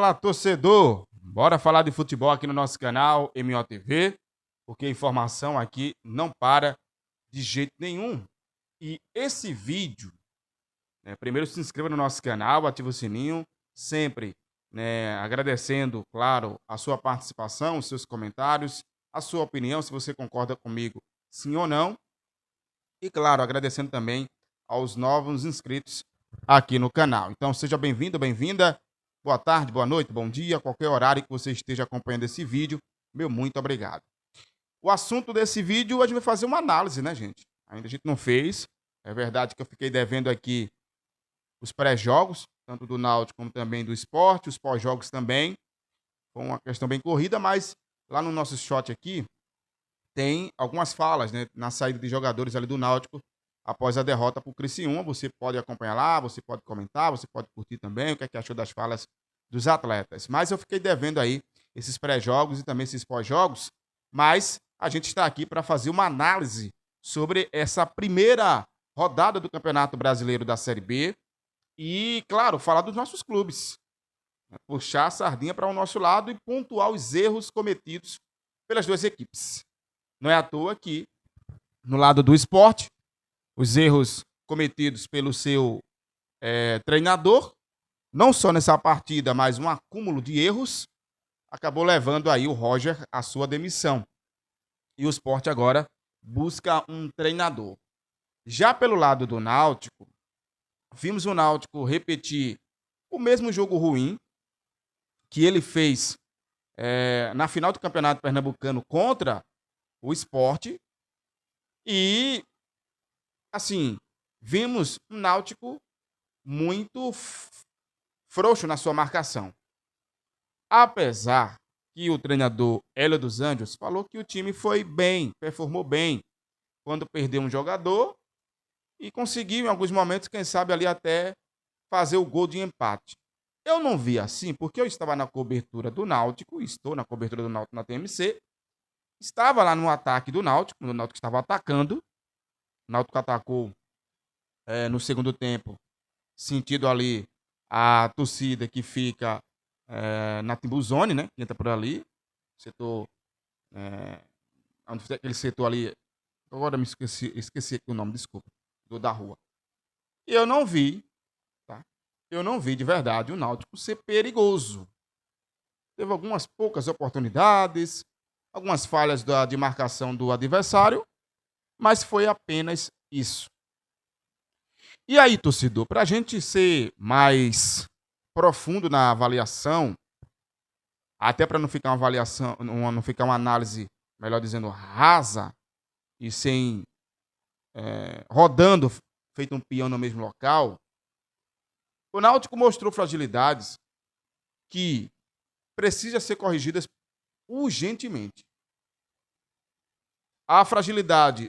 Fala, torcedor! Bora falar de futebol aqui no nosso canal MOTV, porque a informação aqui não para de jeito nenhum. E esse vídeo, primeiro se inscreva no nosso canal, ative o sininho, sempre, agradecendo, claro, a sua participação, os seus comentários, a sua opinião, se você concorda comigo, sim ou não. E, claro, agradecendo também aos novos inscritos aqui no canal. Então, seja bem-vindo, bem-vinda. Boa tarde, boa noite, bom dia, qualquer horário que você esteja acompanhando esse vídeo. Meu muito obrigado. O assunto desse vídeo, a gente vai fazer uma análise, né, gente? Ainda a gente não fez. É verdade que eu fiquei devendo aqui os pré-jogos, tanto do Náutico como também do Sport, os pós-jogos também. Foi uma questão bem corrida, mas lá no nosso shot aqui, tem algumas falas, né, na saída de jogadores ali do Náutico após a derrota para o Criciúma. Você pode acompanhar lá, você pode comentar, você pode curtir também o que é que achou das falas dos atletas. Mas eu fiquei devendo aí esses pré-jogos e também esses pós-jogos, mas a gente está aqui para fazer uma análise sobre essa primeira rodada do Campeonato Brasileiro da Série B e, claro, falar dos nossos clubes, né, puxar a sardinha para o nosso lado e pontuar os erros cometidos pelas duas equipes. Não é à toa que, no lado do esporte, os erros cometidos pelo seu treinador, não só nessa partida, mas um acúmulo de erros, acabou levando aí o Roger à sua demissão. E o esporte agora busca um treinador. Já pelo lado do Náutico, vimos o Náutico repetir o mesmo jogo ruim que ele fez na final do Campeonato Pernambucano contra o esporte. E assim, vimos um Náutico muito frouxo na sua marcação. Apesar que o treinador Hélio dos Anjos falou que o time foi bem, performou bem quando perdeu um jogador e conseguiu em alguns momentos, quem sabe ali até fazer o gol de empate. Eu não vi assim, porque eu estava na cobertura do Náutico, estou na cobertura do Náutico na TMC, estava lá no ataque do Náutico, quando o Náutico estava atacando, o Náutico atacou no segundo tempo, sentido ali a torcida que fica na Timbuzone, né? Que entra por ali. Setor. É, aquele setor ali. Agora me esqueci aqui o nome, desculpa. Da rua. E eu não vi, tá? Eu não vi de verdade o Náutico ser perigoso. Teve algumas poucas oportunidades, algumas falhas de marcação do adversário, mas foi apenas isso. E aí, torcedor, para a gente ser mais profundo na avaliação, até para não ficar uma avaliação, não ficar uma análise, melhor dizendo, rasa e sem rodando, feito um peão no mesmo local, o Náutico mostrou fragilidades que precisam ser corrigidas urgentemente. A fragilidade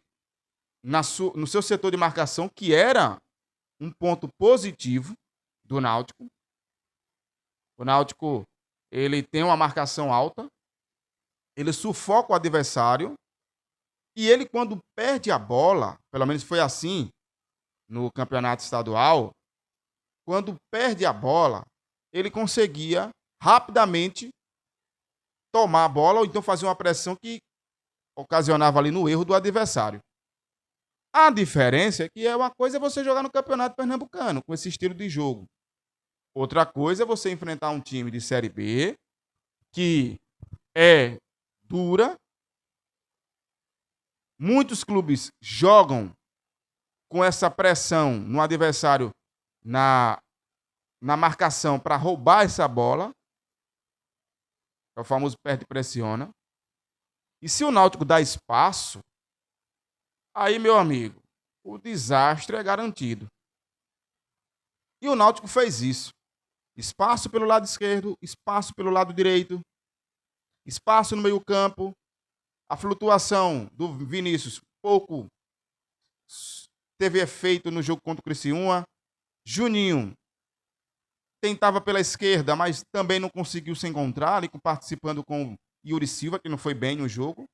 no seu setor de marcação, que era um ponto positivo do Náutico. O Náutico, ele tem uma marcação alta, ele sufoca o adversário e ele, quando perde a bola, pelo menos foi assim no campeonato estadual, quando perde a bola, ele conseguia rapidamente tomar a bola ou então fazer uma pressão que ocasionava ali no erro do adversário. A diferença é que uma coisa é você jogar no campeonato pernambucano com esse estilo de jogo. Outra coisa é você enfrentar um time de Série B que é dura. Muitos clubes jogam com essa pressão no adversário na marcação para roubar essa bola. É o famoso perde e pressiona. E se o Náutico dá espaço, aí, meu amigo, o desastre é garantido. E o Náutico fez isso. Espaço pelo lado esquerdo, espaço pelo lado direito, espaço no meio-campo. A flutuação do Vinícius pouco teve efeito no jogo contra o Criciúma. Juninho tentava pela esquerda, mas também não conseguiu se encontrar, ali participando com Yuri Silva, que não foi bem no jogo.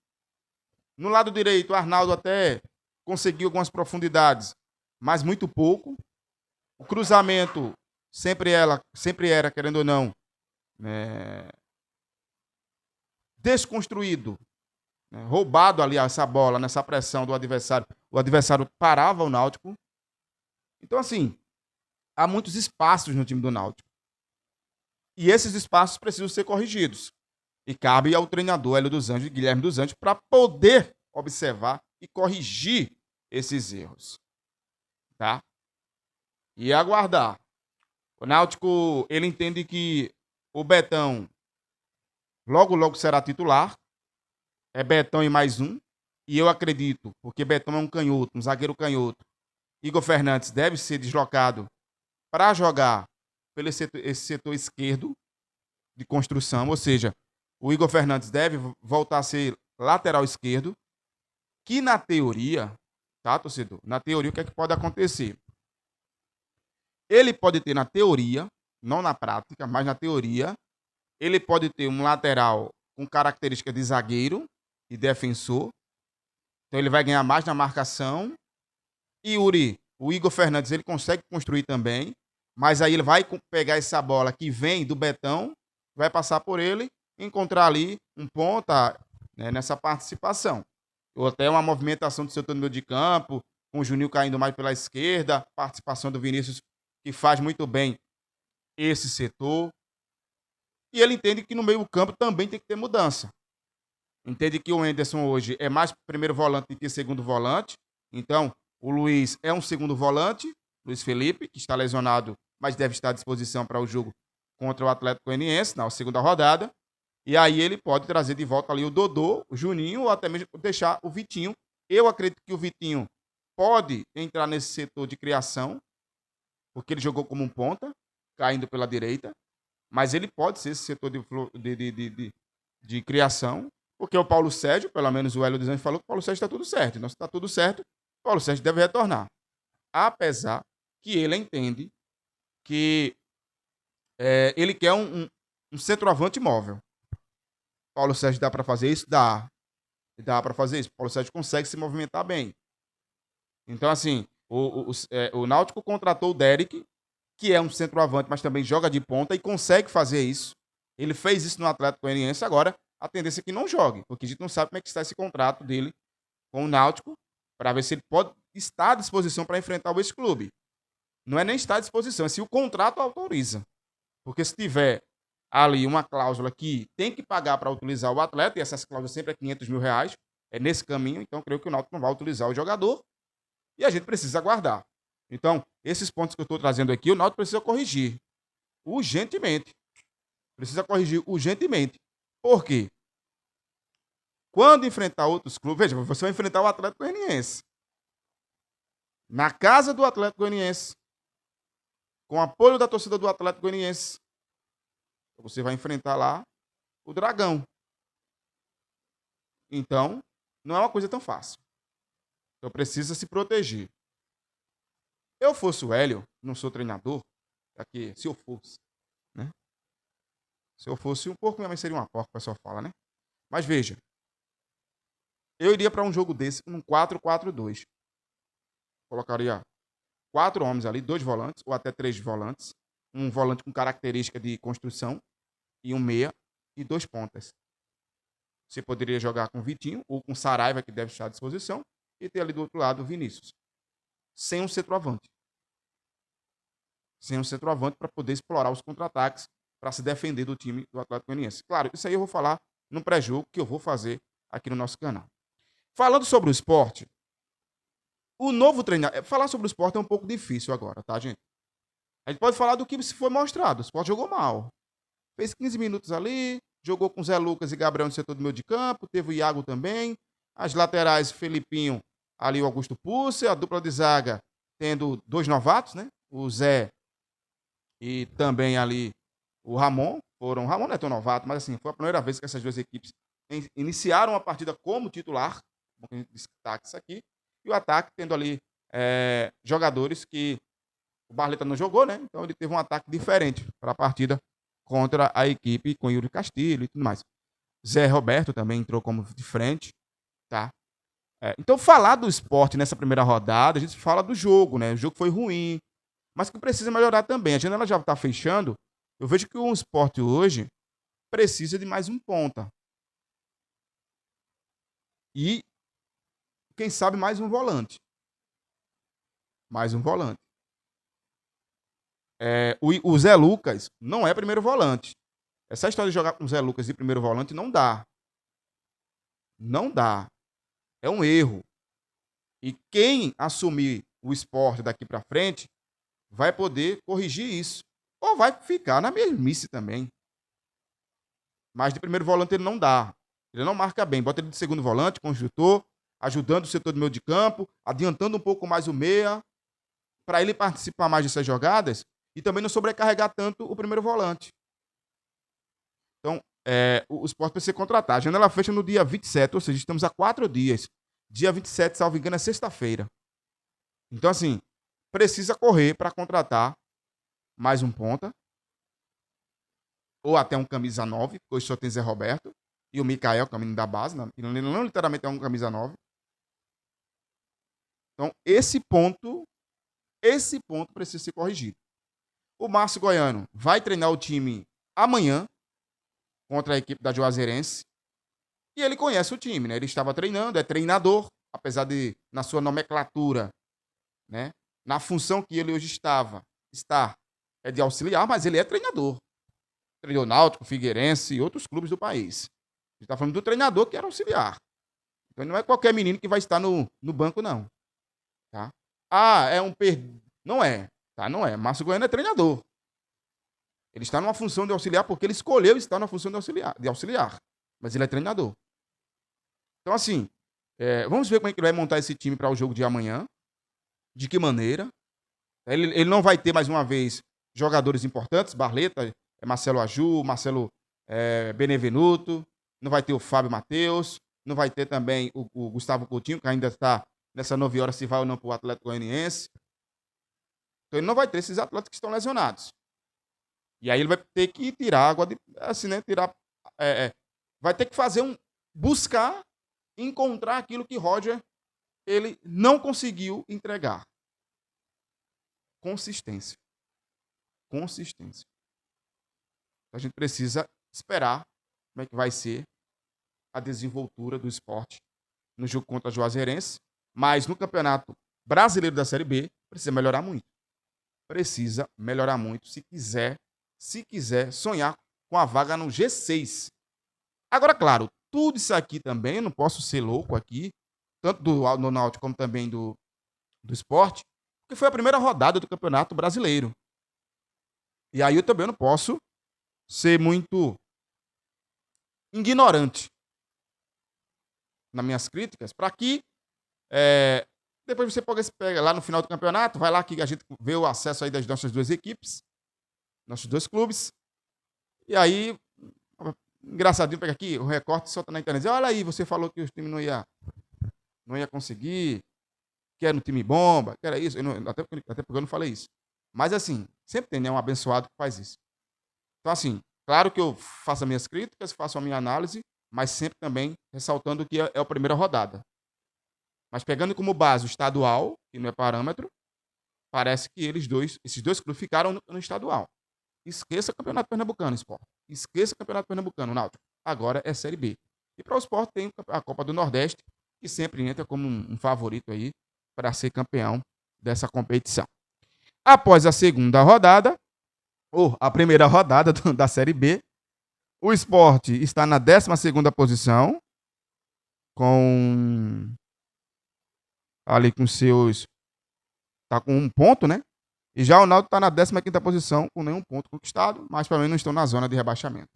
No lado direito, o Arnaldo até conseguiu algumas profundidades, mas muito pouco. O cruzamento sempre era, querendo ou não, né, desconstruído, né, roubado ali essa bola, nessa pressão do adversário. O adversário parava o Náutico. Então, assim, há muitos espaços no time do Náutico. E esses espaços precisam ser corrigidos. E cabe ao treinador Hélio dos Anjos e Guilherme dos Anjos para poder observar e corrigir esses erros. Tá? E aguardar. O Náutico, ele entende que o Betão logo, logo será titular. É Betão e mais um. E eu acredito, porque Betão é um canhoto, um zagueiro canhoto. Igor Fernandes deve ser deslocado para jogar pelo esse setor esquerdo de construção. Ou seja, o Igor Fernandes deve voltar a ser lateral esquerdo. Que na teoria, tá, torcedor? Na teoria, o que é que pode acontecer? Ele pode ter na teoria, não na prática, mas na teoria, ele pode ter um lateral com característica de zagueiro e defensor. Então ele vai ganhar mais na marcação. E o Igor Fernandes, ele consegue construir também, mas aí ele vai pegar essa bola que vem do Betão, vai passar por ele e encontrar ali um ponta, né, nessa participação. Ou até uma movimentação do setor do meio de campo, com o Juninho caindo mais pela esquerda, participação do Vinícius, que faz muito bem esse setor. E ele entende que no meio campo também tem que ter mudança. Entende que o Henderson hoje é mais primeiro volante do que segundo volante. Então, o Luiz é um segundo volante, Luiz Felipe, que está lesionado, mas deve estar à disposição para o jogo contra o Atlético Goianiense, na segunda rodada. E aí ele pode trazer de volta ali o Dodô, o Juninho, ou até mesmo deixar o Vitinho. Eu acredito que o Vitinho pode entrar nesse setor de criação, porque ele jogou como um ponta, caindo pela direita. Mas ele pode ser esse setor de criação, porque o Paulo Sérgio, pelo menos o Hélio dos Anjos falou que o Paulo Sérgio está tudo certo. Então, se está tudo certo, o Paulo Sérgio deve retornar. Apesar que ele entende que ele quer um centroavante móvel. Paulo Sérgio dá para fazer isso? Dá. Dá para fazer isso. Paulo Sérgio consegue se movimentar bem. Então, assim, o Náutico contratou o Derek, que é um centroavante, mas também joga de ponta e consegue fazer isso. Ele fez isso no Atlético Goianiense. Agora, a tendência é que não jogue, porque a gente não sabe como é que está esse contrato dele com o Náutico, para ver se ele pode estar à disposição para enfrentar o ex-clube. Não é nem estar à disposição, é se o contrato autoriza. Porque se tiver ali uma cláusula que tem que pagar para utilizar o atleta, e essas cláusulas sempre é 500 mil reais, é nesse caminho, então creio que o Náutico não vai utilizar o jogador e a gente precisa aguardar. Então, esses pontos que eu estou trazendo aqui, o Náutico precisa corrigir urgentemente. Precisa corrigir urgentemente. Por quê? Quando enfrentar outros clubes, veja, você vai enfrentar o Atlético Goianiense. Na casa do Atlético Goianiense, com apoio da torcida do Atlético Goianiense, você vai enfrentar lá o Dragão. Então, não é uma coisa tão fácil. Então, precisa se proteger. Eu fosse o Hélio, não sou treinador, aqui, se eu fosse, né? Se eu fosse um porco, minha mãe seria uma porca, o pessoal fala, né? Mas veja, eu iria para um jogo desse, um 4-4-2. Colocaria 4 homens ali, 2 volantes, ou até 3 volantes. Um volante com característica de construção, e um meia, e 2 pontas. Você poderia jogar com o Vitinho, ou com o Saraiva, que deve estar à disposição, e ter ali do outro lado o Vinícius. Sem um centroavante. Sem um centroavante para poder explorar os contra-ataques, para se defender do time do Atlético Goianiense. Claro, isso aí eu vou falar no pré-jogo que eu vou fazer aqui no nosso canal. Falando sobre o esporte, o novo treinador... Falar sobre o esporte é um pouco difícil agora, tá, gente? A gente pode falar do que se foi mostrado. O esporte jogou mal. Fez 15 minutos ali, jogou com Zé Lucas e Gabriel no setor do meio de campo, teve o Iago também. As laterais, Felipinho, ali o Augusto Pucci, a dupla de zaga tendo 2 novatos, né? O Zé e também ali o Ramon. O Ramon não é tão novato, mas assim, foi a primeira vez que essas duas equipes iniciaram a partida como titular. Bom que a gente destaca isso aqui. E o ataque tendo ali jogadores que o Barleta não jogou, né? Então ele teve um ataque diferente para a partida contra a equipe com Yuri Castilho e tudo mais. Zé Roberto também entrou como de frente, tá? Então falar do esporte nessa primeira rodada, a gente fala do jogo, né? O jogo foi ruim, mas que precisa melhorar também. A janela já está fechando. Eu vejo que o esporte hoje precisa de mais um ponta. E, quem sabe, mais um volante. Mais um volante. O Zé Lucas não é primeiro volante. Essa história de jogar com o Zé Lucas de primeiro volante não dá. Não dá. É um erro. E quem assumir o Sport daqui para frente vai poder corrigir isso. Ou vai ficar na mesmice também. Mas de primeiro volante ele não dá. Ele não marca bem. Bota ele de segundo volante, construtor, ajudando o setor do meio de campo, adiantando um pouco mais o meia, para ele participar mais dessas jogadas e também não sobrecarregar tanto o primeiro volante. Então, o Sport precisa contratar. A janela fecha no dia 27, ou seja, estamos a 4 dias. Dia 27, salvo engano, é sexta-feira. Então, assim, precisa correr para contratar mais um ponta, ou até um camisa 9, porque hoje só tem Zé Roberto, e o Mikael, que é o menino da base, ele não literalmente é um camisa 9. Então, esse ponto precisa ser corrigido. O Márcio Goiano vai treinar o time amanhã contra a equipe da Juazeirense. E ele conhece o time, né? Ele estava treinando, é treinador, apesar de, na sua nomenclatura, né? Na função que ele hoje está é de auxiliar, mas ele é treinador. Treinou Náutico, Figueirense e outros clubes do país. A gente está falando do treinador que era auxiliar. Então não é qualquer menino que vai estar no banco, não. Tá? Não é. Tá? Não é. Márcio Goiano é treinador. Ele está numa função de auxiliar porque ele escolheu estar na função de auxiliar. Mas ele é treinador. Então, assim, vamos ver como é que ele vai montar esse time para o jogo de amanhã. De que maneira. Ele não vai ter, mais uma vez, jogadores importantes. Barleta, Marcelo Aju, Marcelo Benevenuto. Não vai ter o Fábio Matheus. Não vai ter também o Gustavo Coutinho, que ainda está nessa 9 horas se vai ou não para o Atlético Goianiense. Então, ele não vai ter esses atletas que estão lesionados. E aí ele vai ter que tirar água de... Assim, né? Vai ter que buscar encontrar aquilo que Roger ele não conseguiu entregar. Consistência. A gente precisa esperar como é que vai ser a desenvoltura do Sport no jogo contra a Juazeirense, mas no Campeonato Brasileiro da Série B precisa melhorar muito se quiser sonhar com a vaga no G6. Agora, claro, tudo isso aqui também, eu não posso ser louco aqui, tanto do Náutico como também do Sport, porque foi a primeira rodada do Campeonato Brasileiro. E aí eu também não posso ser muito ignorante nas minhas críticas, para que depois você pega lá no final do campeonato, vai lá que a gente vê o acesso aí das nossas duas equipes, nossos dois clubes, e aí, engraçadinho, pega aqui, o recorte solta na internet, olha aí, você falou que o time não ia conseguir, que era um time bomba, que era isso, até porque eu não falei isso. Mas assim, sempre tem, né, um abençoado que faz isso. Então assim, claro que eu faço as minhas críticas, faço a minha análise, mas sempre também ressaltando que é a primeira rodada. Mas pegando como base o estadual, que não é parâmetro, parece que esses dois clubes ficaram no estadual. Esqueça o Campeonato Pernambucano, Sport. Esqueça o Campeonato Pernambucano, Náutico. Agora é Série B. E para o Sport tem a Copa do Nordeste, que sempre entra como um favorito aí para ser campeão dessa competição. Após a segunda rodada, ou a primeira rodada da Série B, o Sport está na 12ª posição, ali com seus... Está com 1 ponto, né? E já o Náutico está na 15ª posição, com nenhum ponto conquistado, mas pelo menos não estão na zona de rebaixamento.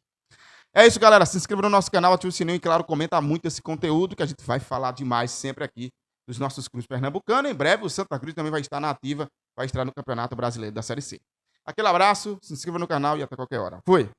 É isso, galera. Se inscreva no nosso canal, ative o sininho e, claro, comenta muito esse conteúdo, que a gente vai falar demais sempre aqui dos nossos clubes pernambucanos. Em breve, o Santa Cruz também vai estar na ativa, vai estar no Campeonato Brasileiro da Série C. Aquele abraço, se inscreva no canal e até qualquer hora. Fui!